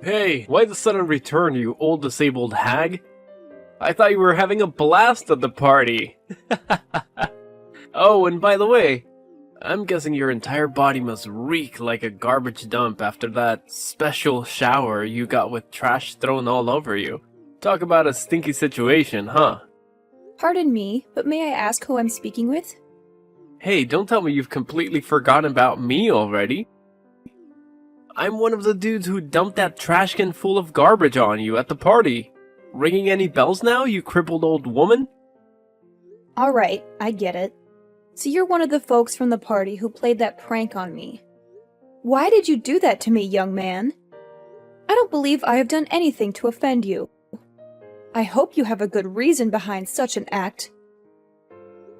Hey, why the sudden return, you old disabled hag? I thought you were having a blast at the party. Oh, and by the way, I'm guessing your entire body must reek like a garbage dump after that special shower you got with trash thrown all over you. Talk about a stinky situation, huh? Pardon me, but may I ask who I'm speaking with? Hey, don't tell me you've completely forgotten about me already. I'm one of the dudes who dumped that trash can full of garbage on you at the party. Ringing any bells now, you crippled old woman? Alright, I get it. So you're one of the folks from the party who played that prank on me. Why did you do that to me, young man? I don't believe I have done anything to offend you. I hope you have a good reason behind such an act.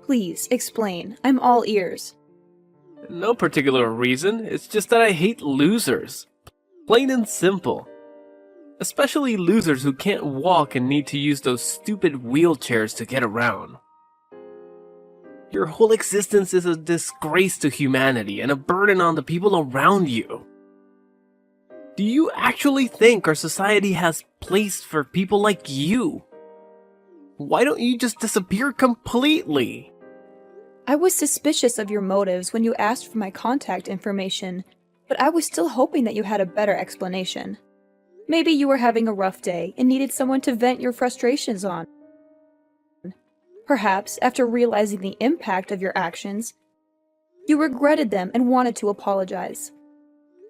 Please, explain. I'm all ears. No particular reason, it's just that I hate losers. Plain and simple. Especially losers who can't walk and need to use those stupid wheelchairs to get around. Your whole existence is a disgrace to humanity and a burden on the people around you. Do you actually think our society has place for people like you? Why don't you just disappear completely? I was suspicious of your motives when you asked for my contact information, but I was still hoping that you had a better explanation. Maybe you were having a rough day and needed someone to vent your frustrations on. Perhaps, after realizing the impact of your actions, you regretted them and wanted to apologize.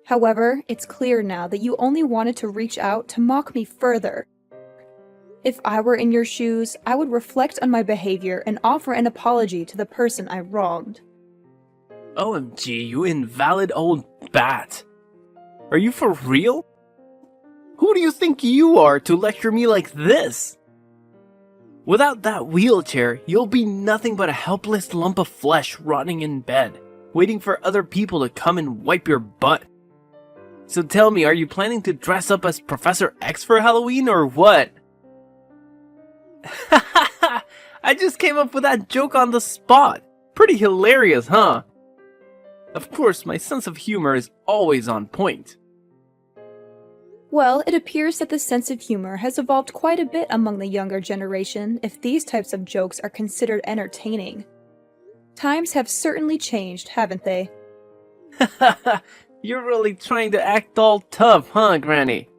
However, it's clear now that you only wanted to reach out to mock me further. If I were in your shoes, I would reflect on my behavior and offer an apology to the person I wronged. OMG, you invalid old bat. Are you for real? Who do you think you are to lecture me like this? Without that wheelchair, you'll be nothing but a helpless lump of flesh rotting in bed, waiting for other people to come and wipe your butt. So tell me, are you planning to dress up as Professor X for Halloween or what? I just came up with that joke on the spot. Pretty hilarious, huh? Of course, my sense of humor is always on point. Well, it appears that the sense of humor has evolved quite a bit among the younger generation if these types of jokes are considered entertaining. Times have certainly changed, haven't they? You're really trying to act all tough, huh, Granny?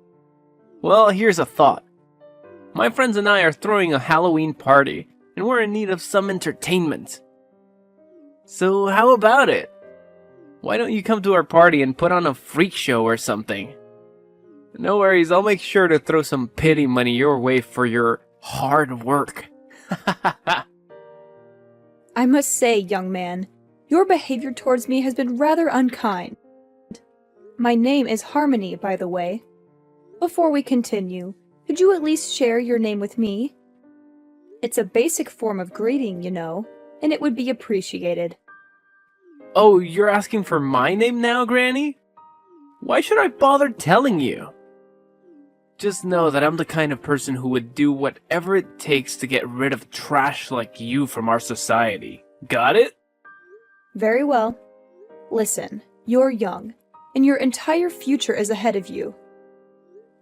Well, here's a thought. My friends and I are throwing a Halloween party, and we're in need of some entertainment. So how about it? Why don't you come to our party and put on a freak show or something? No worries, I'll make sure to throw some pity money your way for your hard work. I must say, young man, your behavior towards me has been rather unkind. My name is Harmony, by the way. Before we continue, could you at least share your name with me? It's a basic form of greeting, you know, and it would be appreciated. Oh, you're asking for my name now, Granny? Why should I bother telling you? Just know that I'm the kind of person who would do whatever it takes to get rid of trash like you from our society. Got it? Very well. Listen, you're young, and your entire future is ahead of you.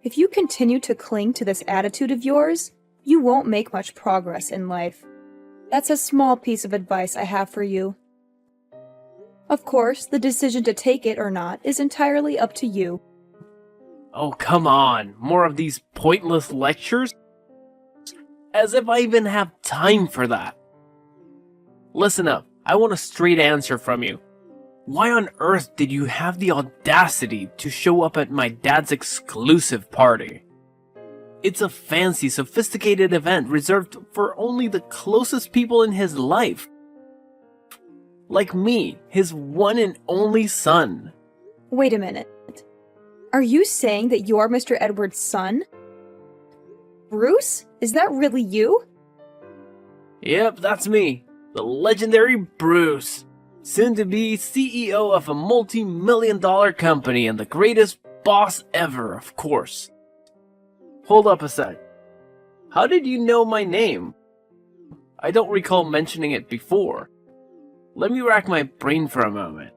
If you continue to cling to this attitude of yours, you won't make much progress in life. That's a small piece of advice I have for you. Of course, the decision to take it or not is entirely up to you. Oh, come on. More of these pointless lectures? As if I even have time for that. Listen up. I want a straight answer from you. Why on earth did you have the audacity to show up at my dad's exclusive party? It's a fancy, sophisticated event reserved for only the closest people in his life. Like me, his one and only son. Wait a minute. Are you saying that you're Mr. Edwards' son? Bruce? Is that really you? Yep, that's me. The legendary Bruce. Soon to be CEO of a multi-million-dollar company and the greatest boss ever, of course. Hold up a sec. How did you know my name? I don't recall mentioning it before. Let me rack my brain for a moment.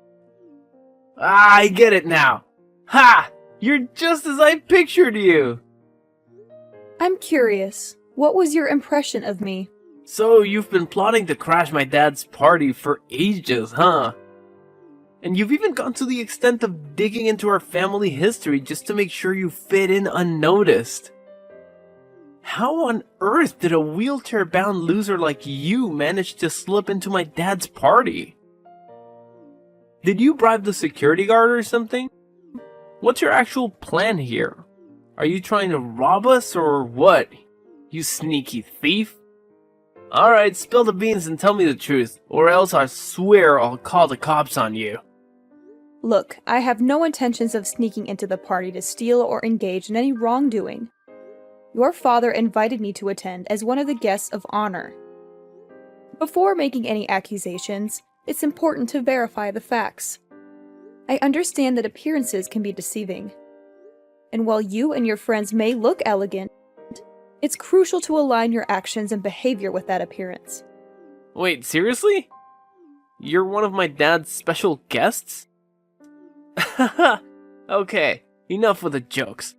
Ah, I get it now. Ha! You're just as I pictured you! I'm curious, what was your impression of me? So, you've been plotting to crash my dad's party for ages, huh? And you've even gone to the extent of digging into our family history just to make sure you fit in unnoticed. How on earth did a wheelchair-bound loser like you manage to slip into my dad's party? Did you bribe the security guard or something? What's your actual plan here? Are you trying to rob us or what? You sneaky thief? Alright, spill the beans and tell me the truth, or else I swear I'll call the cops on you. Look, I have no intentions of sneaking into the party to steal or engage in any wrongdoing. Your father invited me to attend as one of the guests of honor. Before making any accusations, it's important to verify the facts. I understand that appearances can be deceiving. And while you and your friends may look elegant, it's crucial to align your actions and behavior with that appearance. Wait, seriously? You're one of my dad's special guests? Okay, enough with the jokes.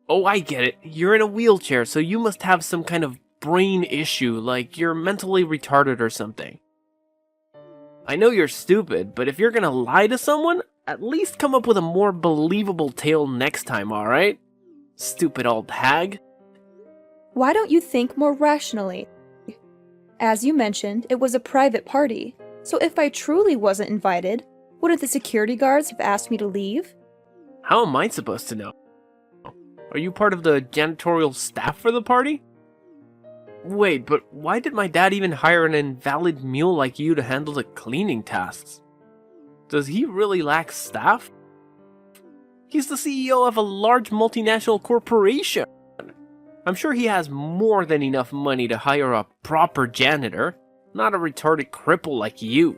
Oh, I get it. You're in a wheelchair, so you must have some kind of brain issue, like you're mentally retarded or something. I know you're stupid, but if you're gonna lie to someone, at least come up with a more believable tale next time, alright? Stupid old hag. Why don't you think more rationally? As you mentioned, it was a private party, so if I truly wasn't invited, wouldn't the security guards have asked me to leave? How am I supposed to know? Are you part of the janitorial staff for the party? Wait, but why did my dad even hire an invalid mule like you to handle the cleaning tasks? Does he really lack staff? He's the CEO of a large multinational corporation. I'm sure he has more than enough money to hire a proper janitor, not a retarded cripple like you.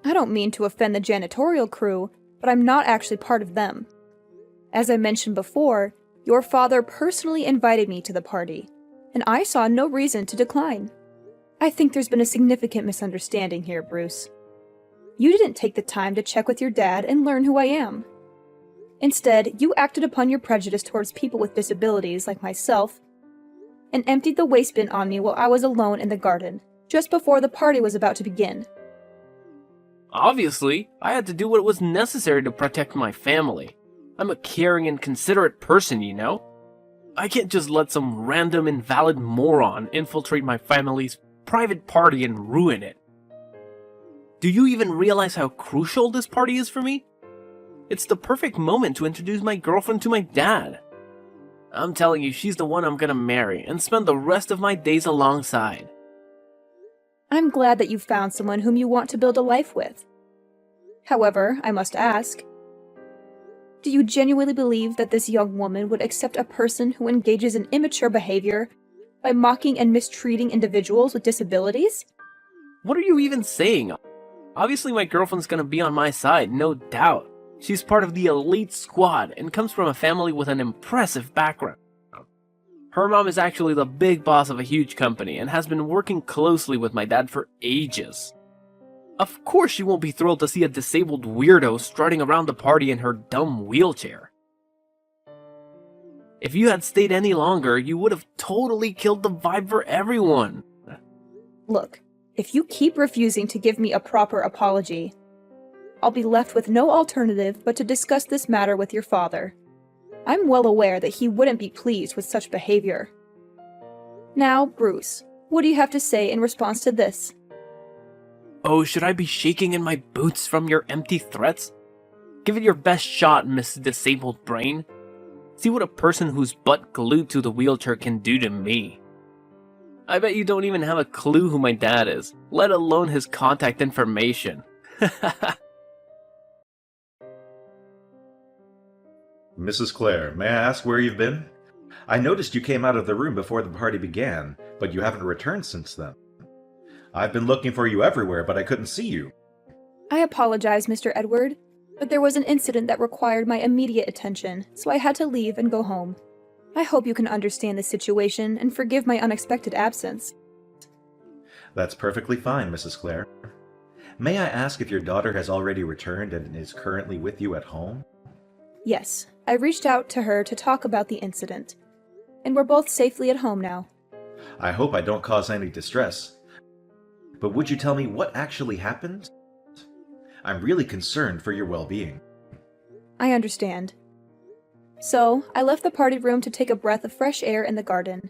I don't mean to offend the janitorial crew, but I'm not actually part of them. As I mentioned before, your father personally invited me to the party, and I saw no reason to decline. I think there's been a significant misunderstanding here, Bruce. You didn't take the time to check with your dad and learn who I am. Instead, you acted upon your prejudice towards people with disabilities like myself and emptied the waste bin on me while I was alone in the garden, just before the party was about to begin. Obviously, I had to do what was necessary to protect my family. I'm a caring and considerate person, you know? I can't just let some random invalid moron infiltrate my family's private party and ruin it. Do you even realize how crucial this party is for me? It's the perfect moment to introduce my girlfriend to my dad. I'm telling you, she's the one I'm gonna marry and spend the rest of my days alongside. I'm glad that you found someone whom you want to build a life with. However, I must ask, do you genuinely believe that this young woman would accept a person who engages in immature behavior by mocking and mistreating individuals with disabilities? What are you even saying? Obviously my girlfriend's gonna be on my side, no doubt. She's part of the elite squad and comes from a family with an impressive background. Her mom is actually the big boss of a huge company and has been working closely with my dad for ages. Of course she won't be thrilled to see a disabled weirdo strutting around the party in her dumb wheelchair. If you had stayed any longer, you would have totally killed the vibe for everyone. Look, if you keep refusing to give me a proper apology, I'll be left with no alternative but to discuss this matter with your father. I'm well aware that he wouldn't be pleased with such behavior. Now, Bruce, what do you have to say in response to this? Oh, should I be shaking in my boots from your empty threats? Give it your best shot, Miss Disabled Brain. See what a person who's butt glued to the wheelchair can do to me. I bet you don't even have a clue who my dad is, let alone his contact information. Mrs. Clare, may I ask where you've been? I noticed you came out of the room before the party began, but you haven't returned since then. I've been looking for you everywhere, but I couldn't see you. I apologize, Mr. Edward, but there was an incident that required my immediate attention, so I had to leave and go home. I hope you can understand the situation and forgive my unexpected absence. That's perfectly fine, Mrs. Clare. May I ask if your daughter has already returned and is currently with you at home? Yes, I reached out to her to talk about the incident, and we're both safely at home now. I hope I don't cause any distress. But would you tell me what actually happened? I'm really concerned for your well-being. I understand. So, I left the party room to take a breath of fresh air in the garden.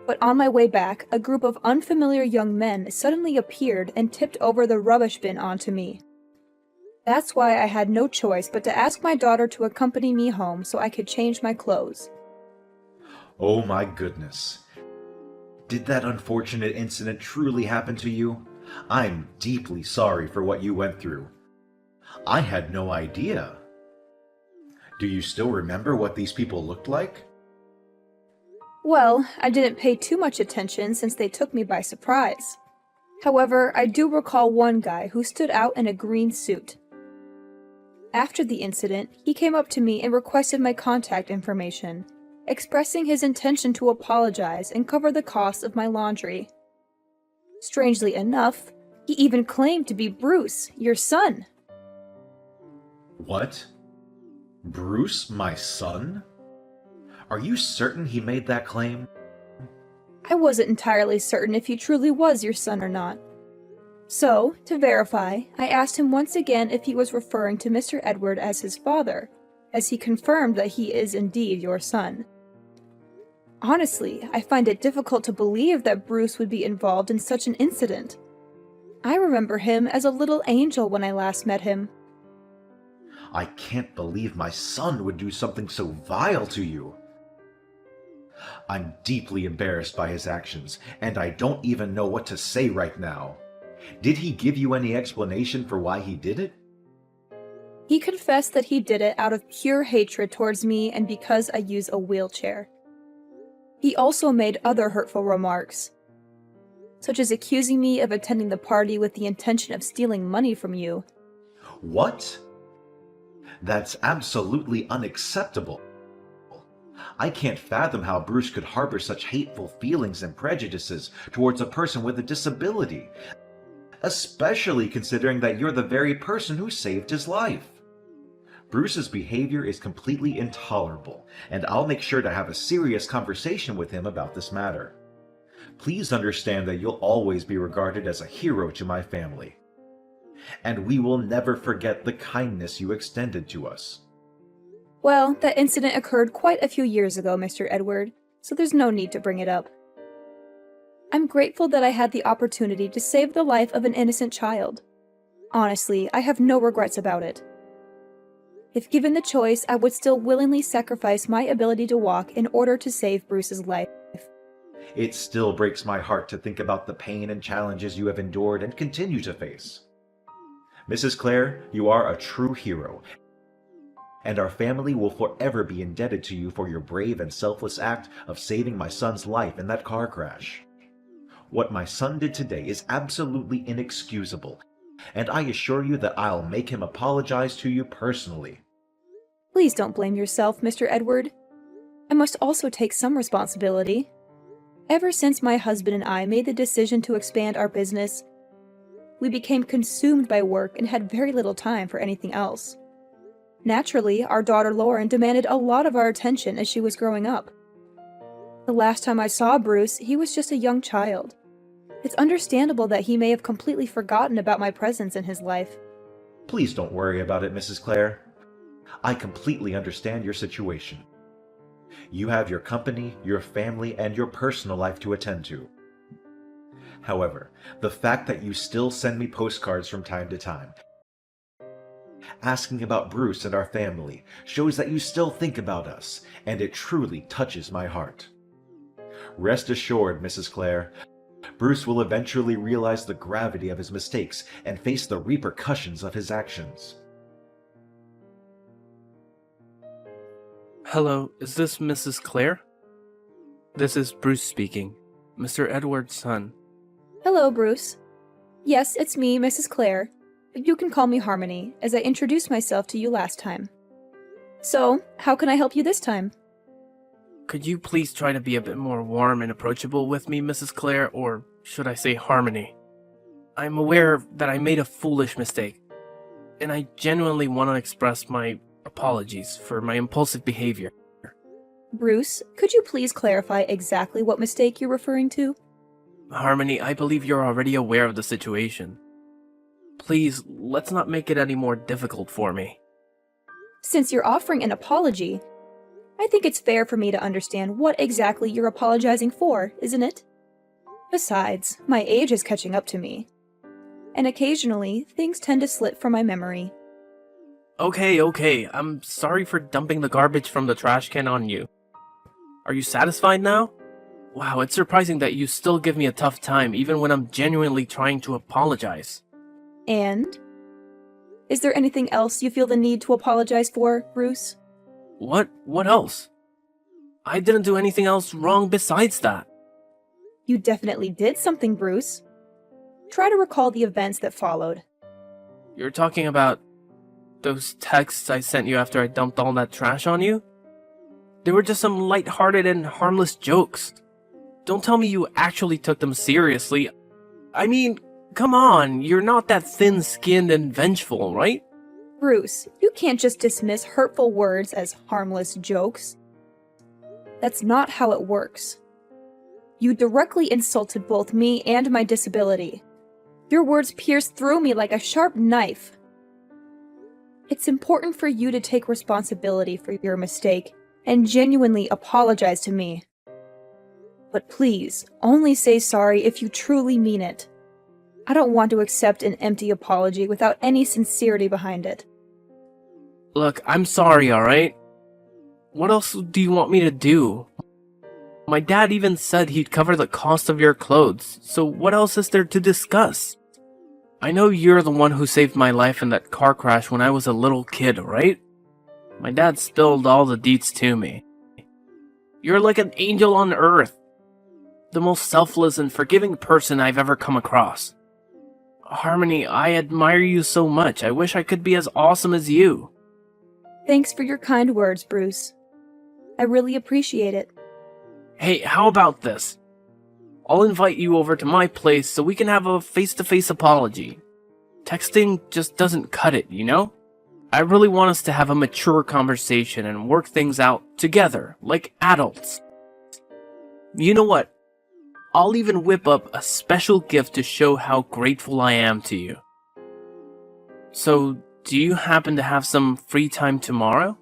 But on my way back, a group of unfamiliar young men suddenly appeared and tipped over the rubbish bin onto me. That's why I had no choice but to ask my daughter to accompany me home so I could change my clothes. Oh my goodness. Did that unfortunate incident truly happen to you? I'm deeply sorry for what you went through. I had no idea. Do you still remember what these people looked like? Well, I didn't pay too much attention since they took me by surprise. However, I do recall one guy who stood out in a green suit. After the incident, he came up to me and requested my contact information, expressing his intention to apologize and cover the cost of my laundry. Strangely enough, he even claimed to be Bruce, your son. What? Bruce, my son? Are you certain he made that claim? I wasn't entirely certain if he truly was your son or not. So, to verify, I asked him once again if he was referring to Mr. Edward as his father, as he confirmed that he is indeed your son. Honestly, I find it difficult to believe that Bruce would be involved in such an incident. I remember him as a little angel when I last met him. I can't believe my son would do something so vile to you. I'm deeply embarrassed by his actions, and I don't even know what to say right now. Did he give you any explanation for why he did it? He confessed that he did it out of pure hatred towards me and because I use a wheelchair. He also made other hurtful remarks, such as accusing me of attending the party with the intention of stealing money from you. What? That's absolutely unacceptable. I can't fathom how Bruce could harbor such hateful feelings and prejudices towards a person with a disability, especially considering that you're the very person who saved his life. Bruce's behavior is completely intolerable, and I'll make sure to have a serious conversation with him about this matter. Please understand that you'll always be regarded as a hero to my family, and we will never forget the kindness you extended to us. Well, that incident occurred quite a few years ago, Mr. Edward, so there's no need to bring it up. I'm grateful that I had the opportunity to save the life of an innocent child. Honestly, I have no regrets about it. If given the choice, I would still willingly sacrifice my ability to walk in order to save Bruce's life. It still breaks my heart to think about the pain and challenges you have endured and continue to face. Mrs. Clare, you are a true hero, and our family will forever be indebted to you for your brave and selfless act of saving my son's life in that car crash. What my son did today is absolutely inexcusable, and I assure you that I'll make him apologize to you personally. Please don't blame yourself, Mr. Edward. I must also take some responsibility. Ever since my husband and I made the decision to expand our business, we became consumed by work and had very little time for anything else. Naturally, our daughter Lauren demanded a lot of our attention as she was growing up. The last time I saw Bruce, he was just a young child. It's understandable that he may have completely forgotten about my presence in his life. Please don't worry about it, Mrs. Clare. I completely understand your situation. You have your company, your family, and your personal life to attend to. However, the fact that you still send me postcards from time to time, asking about Bruce and our family, shows that you still think about us, and it truly touches my heart. Rest assured, Mrs. Clare, Bruce will eventually realize the gravity of his mistakes and face the repercussions of his actions. Hello, is this Mrs. Clare? This is Bruce speaking, Mr. Edward's son. Hello, Bruce. Yes, it's me, Mrs. Clare, but you can call me Harmony, as I introduced myself to you last time. So, how can I help you this time? Could you please try to be a bit more warm and approachable with me, Mrs. Clare, or should I say Harmony? I'm aware that I made a foolish mistake, and I genuinely want to express my apologies for my impulsive behavior. Bruce, could you please clarify exactly what mistake you're referring to? Harmony, I believe you're already aware of the situation. Please, let's not make it any more difficult for me. Since you're offering an apology, I think it's fair for me to understand what exactly you're apologizing for, isn't it? Besides, my age is catching up to me, and occasionally things tend to slip from my memory. Okay, I'm sorry for dumping the garbage from the trash can on you. Are you satisfied now? Wow, it's surprising that you still give me a tough time even when I'm genuinely trying to apologize. And? Is there anything else you feel the need to apologize for, Bruce? What else? I didn't do anything else wrong besides that. You definitely did something, Bruce. Try to recall the events that followed. You're talking about those texts I sent you after I dumped all that trash on you? They were just some light-hearted and harmless jokes. Don't tell me you actually took them seriously. I mean, come on, you're not that thin-skinned and vengeful, right? Bruce, you can't just dismiss hurtful words as harmless jokes. That's not how it works. You directly insulted both me and my disability. Your words pierced through me like a sharp knife. It's important for you to take responsibility for your mistake and genuinely apologize to me. But please, only say sorry if you truly mean it. I don't want to accept an empty apology without any sincerity behind it. Look, I'm sorry, alright? What else do you want me to do? My dad even said he'd cover the cost of your clothes, so what else is there to discuss? I know you're the one who saved my life in that car crash when I was a little kid, right? My dad spilled all the deets to me. You're like an angel on earth. The most selfless and forgiving person I've ever come across. Harmony, I admire you so much. I wish I could be as awesome as you. Thanks for your kind words, Bruce. I really appreciate it. Hey, how about this? I'll invite you over to my place so we can have a face-to-face apology. Texting just doesn't cut it, you know? I really want us to have a mature conversation and work things out together, like adults. You know what? I'll even whip up a special gift to show how grateful I am to you. So, do you happen to have some free time tomorrow?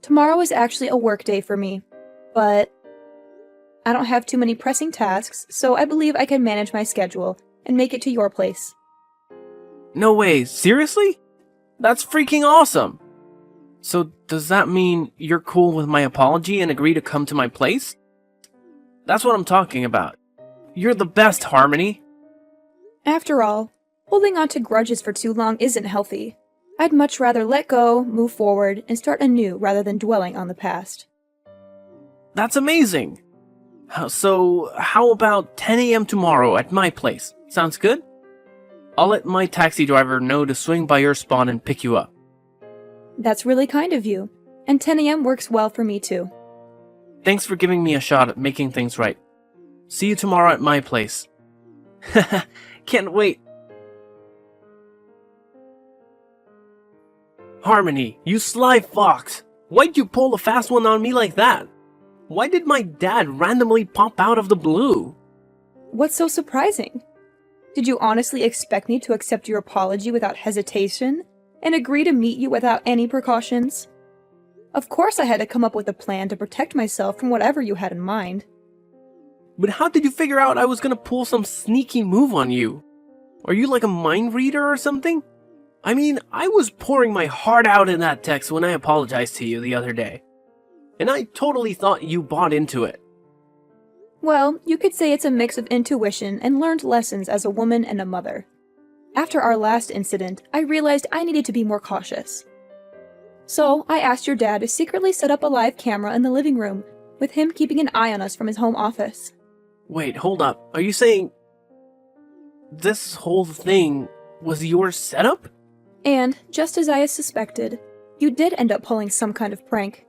Tomorrow is actually a work day for me, but I don't have too many pressing tasks, so I believe I can manage my schedule and make it to your place. No way, seriously? That's freaking awesome! So does that mean you're cool with my apology and agree to come to my place? That's what I'm talking about. You're the best, Harmony. After all, holding on to grudges for too long isn't healthy. I'd much rather let go, move forward, and start anew rather than dwelling on the past. That's amazing! So, how about 10 a.m. tomorrow at my place? Sounds good? I'll let my taxi driver know to swing by your spot and pick you up. That's really kind of you, and 10 a.m. works well for me too. Thanks for giving me a shot at making things right. See you tomorrow at my place. Can't wait. Harmony, you sly fox! Why'd you pull a fast one on me like that? Why did my dad randomly pop out of the blue? What's so surprising? Did you honestly expect me to accept your apology without hesitation and agree to meet you without any precautions? Of course I had to come up with a plan to protect myself from whatever you had in mind. But how did you figure out I was gonna pull some sneaky move on you? Are you like a mind reader or something? I mean, I was pouring my heart out in that text when I apologized to you the other day. And I totally thought you bought into it. Well, you could say it's a mix of intuition and learned lessons as a woman and a mother. After our last incident, I realized I needed to be more cautious. So, I asked your dad to secretly set up a live camera in the living room, with him keeping an eye on us from his home office. Wait, hold up. Are you saying this whole thing was your setup? And, just as I had suspected, you did end up pulling some kind of prank.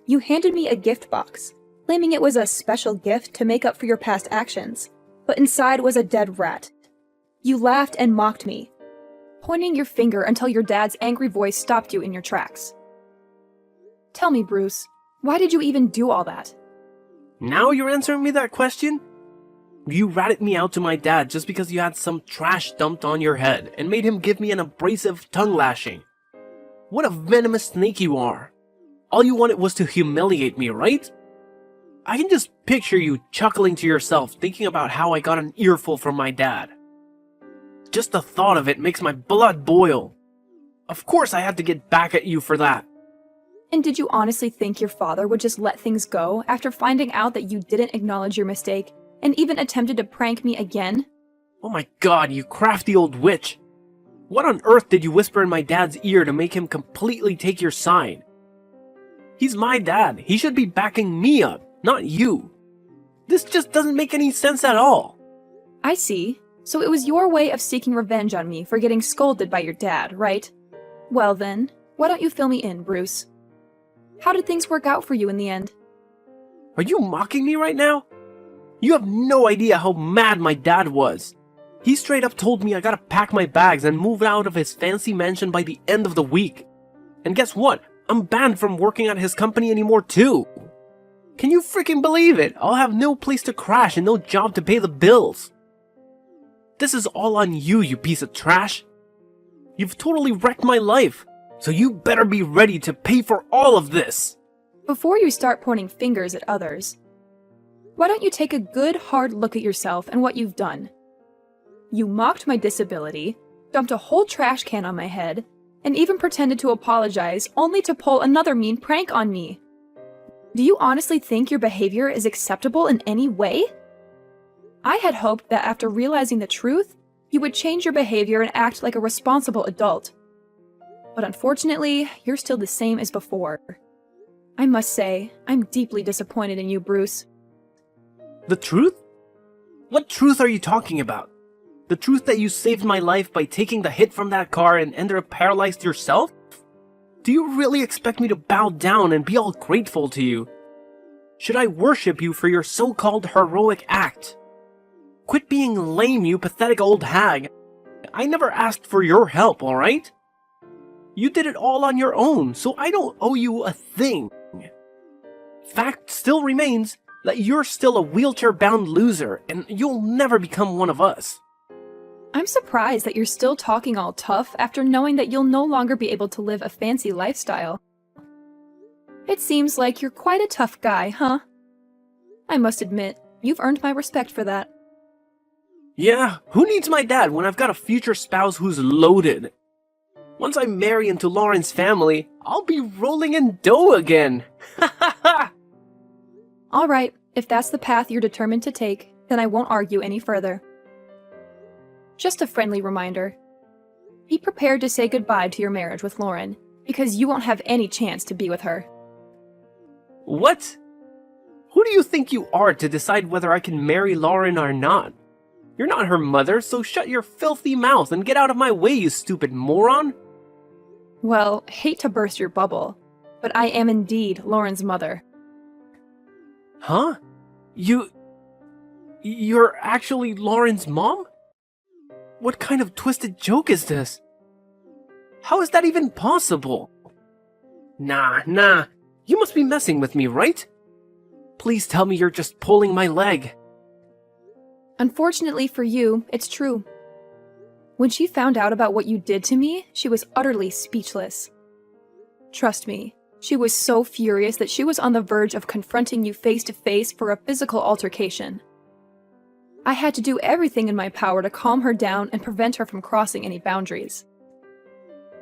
You handed me a gift box, claiming it was a special gift to make up for your past actions, but inside was a dead rat. You laughed and mocked me. pointing your finger until your dad's angry voice stopped you in your tracks. Tell me, Bruce, why did you even do all that? Now you're answering me that question? You ratted me out to my dad just because you had some trash dumped on your head and made him give me an abrasive tongue lashing. What a venomous snake you are. All you wanted was to humiliate me, right? I can just picture you chuckling to yourself thinking about how I got an earful from my dad. Just the thought of it makes my blood boil. Of course I had to get back at you for that. And did you honestly think your father would just let things go after finding out that you didn't acknowledge your mistake and even attempted to prank me again? Oh my god, you crafty old witch. What on earth did you whisper in my dad's ear to make him completely take your side? He's my dad. He should be backing me up, not you. This just doesn't make any sense at all. I see. So it was your way of seeking revenge on me for getting scolded by your dad, right? Well then, why don't you fill me in, Bruce? How did things work out for you in the end? Are you mocking me right now? You have no idea how mad my dad was. He straight up told me I gotta pack my bags and move out of his fancy mansion by the end of the week. And guess what? I'm banned from working at his company anymore too. Can you freaking believe it? I'll have no place to crash and no job to pay the bills. This is all on you, you piece of trash. You've totally wrecked my life, so you better be ready to pay for all of this. Before you start pointing fingers at others, why don't you take a good hard look at yourself and what you've done? You mocked my disability, dumped a whole trash can on my head, and even pretended to apologize only to pull another mean prank on me. Do you honestly think your behavior is acceptable in any way? I had hoped that after realizing the truth, you would change your behavior and act like a responsible adult. But unfortunately, you're still the same as before. I must say, I'm deeply disappointed in you, Bruce. The truth? What truth are you talking about? The truth that you saved my life by taking the hit from that car and ended up paralyzed yourself? Do you really expect me to bow down and be all grateful to you? Should I worship you for your so-called heroic act? Quit being lame, you pathetic old hag. I never asked for your help, alright? You did it all on your own, so I don't owe you a thing. Fact still remains that you're still a wheelchair-bound loser, and you'll never become one of us. I'm surprised that you're still talking all tough after knowing that you'll no longer be able to live a fancy lifestyle. It seems like you're quite a tough guy, huh? I must admit, you've earned my respect for that. Yeah, who needs my dad when I've got a future spouse who's loaded? Once I marry into Lauren's family, I'll be rolling in dough again. Ha ha ha! Alright, if that's the path you're determined to take, then I won't argue any further. Just a friendly reminder. Be prepared to say goodbye to your marriage with Lauren, because you won't have any chance to be with her. What? Who do you think you are to decide whether I can marry Lauren or not? You're not her mother, so shut your filthy mouth and get out of my way, you stupid moron! Well, hate to burst your bubble, but I am indeed Lauren's mother. Huh? You're actually Lauren's mom? What kind of twisted joke is this? How is that even possible? Nah, you must be messing with me, right? Please tell me you're just pulling my leg. Unfortunately for you, it's true. When she found out about what you did to me, she was utterly speechless. Trust me, she was so furious that she was on the verge of confronting you face to face for a physical altercation. I had to do everything in my power to calm her down and prevent her from crossing any boundaries.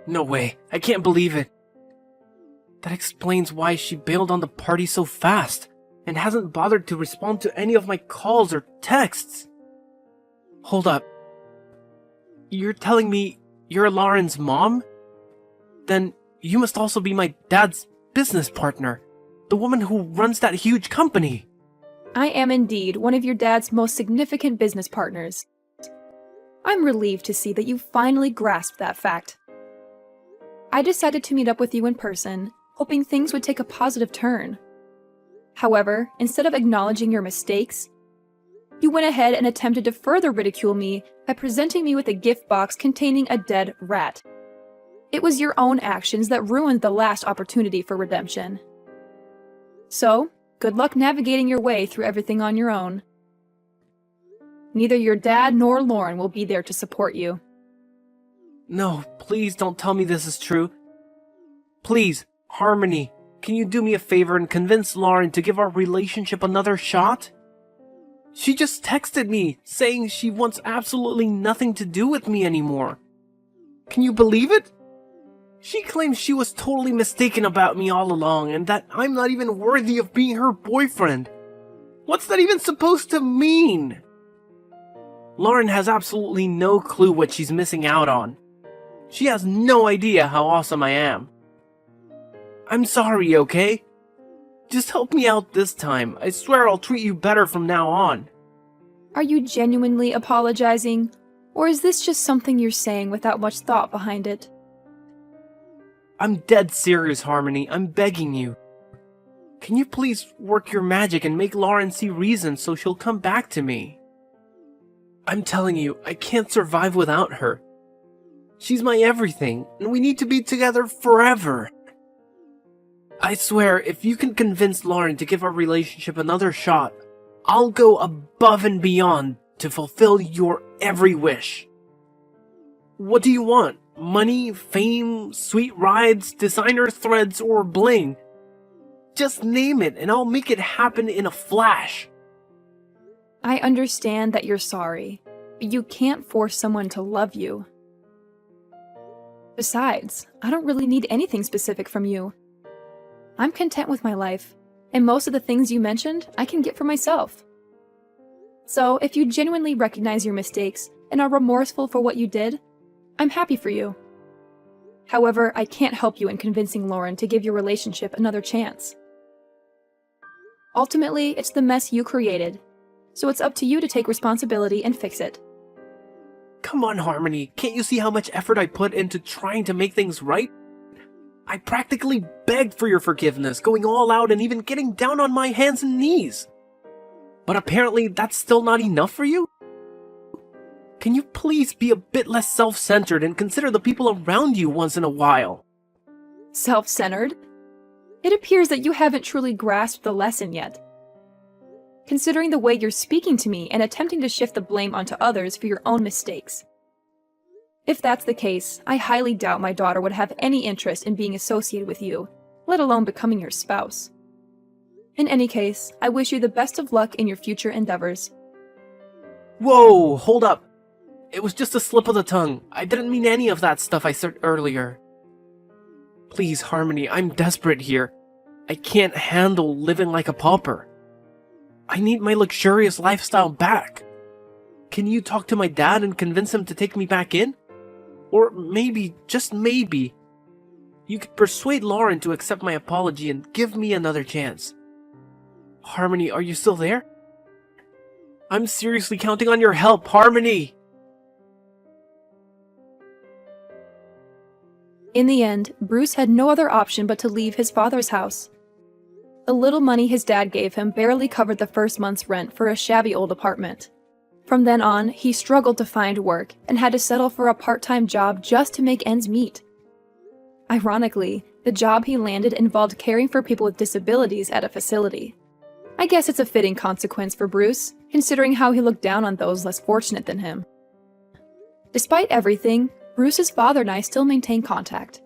No way, I can't believe it. That explains why she bailed on the party so fast, and hasn't bothered to respond to any of my calls or texts. Hold up. You're telling me you're Lauren's mom? Then you must also be my dad's business partner, the woman who runs that huge company. I am indeed one of your dad's most significant business partners. I'm relieved to see that you finally grasped that fact. I decided to meet up with you in person, hoping things would take a positive turn. However, instead of acknowledging your mistakes, You went ahead and attempted to further ridicule me by presenting me with a gift box containing a dead rat. It was your own actions that ruined the last opportunity for redemption. So, good luck navigating your way through everything on your own. Neither your dad nor Lauren will be there to support you. No, please don't tell me this is true. Please, Harmony, can you do me a favor and convince Lauren to give our relationship another shot? She just texted me, saying she wants absolutely nothing to do with me anymore. Can you believe it? She claims she was totally mistaken about me all along, and that I'm not even worthy of being her boyfriend. What's that even supposed to mean? Lauren has absolutely no clue what she's missing out on. She has no idea how awesome I am. I'm sorry, okay? Just help me out this time. I swear I'll treat you better from now on. Are you genuinely apologizing, or is this just something you're saying without much thought behind it? I'm dead serious, Harmony. I'm begging you. Can you please work your magic and make Lauren see reason so she'll come back to me? I'm telling you, I can't survive without her. She's my everything, and we need to be together forever. I swear, if you can convince Lauren to give our relationship another shot, I'll go above and beyond to fulfill your every wish. What do you want? Money, fame, sweet rides, designer threads, or bling? Just name it, and I'll make it happen in a flash. I understand that you're sorry, but you can't force someone to love you. Besides, I don't really need anything specific from you. I'm content with my life, and most of the things you mentioned I can get for myself. So, if you genuinely recognize your mistakes and are remorseful for what you did, I'm happy for you. However, I can't help you in convincing Lauren to give your relationship another chance. Ultimately, it's the mess you created, so it's up to you to take responsibility and fix it. Come on, Harmony. Can't you see how much effort I put into trying to make things right? I practically begged for your forgiveness, going all out and even getting down on my hands and knees. But apparently that's still not enough for you? Can you please be a bit less self-centered and consider the people around you once in a while? Self-centered? It appears that you haven't truly grasped the lesson yet. Considering the way you're speaking to me and attempting to shift the blame onto others for your own mistakes. If that's the case, I highly doubt my daughter would have any interest in being associated with you, let alone becoming your spouse. In any case, I wish you the best of luck in your future endeavors. Whoa, hold up. It was just a slip of the tongue. I didn't mean any of that stuff I said earlier. Please, Harmony, I'm desperate here. I can't handle living like a pauper. I need my luxurious lifestyle back. Can you talk to my dad and convince him to take me back in? Or maybe, just maybe, you could persuade Lauren to accept my apology and give me another chance. Harmony, are you still there? I'm seriously counting on your help, Harmony! In the end, Bruce had no other option but to leave his father's house. The little money his dad gave him barely covered the first month's rent for a shabby old apartment. From then on, he struggled to find work and had to settle for a part-time job just to make ends meet. Ironically, the job he landed involved caring for people with disabilities at a facility. I guess it's a fitting consequence for Bruce, considering how he looked down on those less fortunate than him. Despite everything, Bruce's father and I still maintain contact.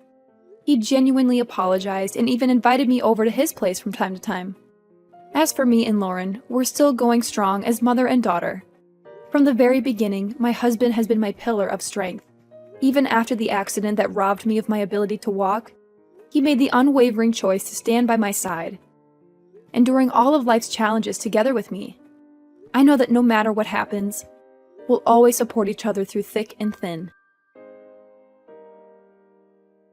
He genuinely apologized and even invited me over to his place from time to time. As for me and Lauren, we're still going strong as mother and daughter. From the very beginning, my husband has been my pillar of strength. Even after the accident that robbed me of my ability to walk, he made the unwavering choice to stand by my side, enduring all of life's challenges together with me. I know that no matter what happens, we'll always support each other through thick and thin.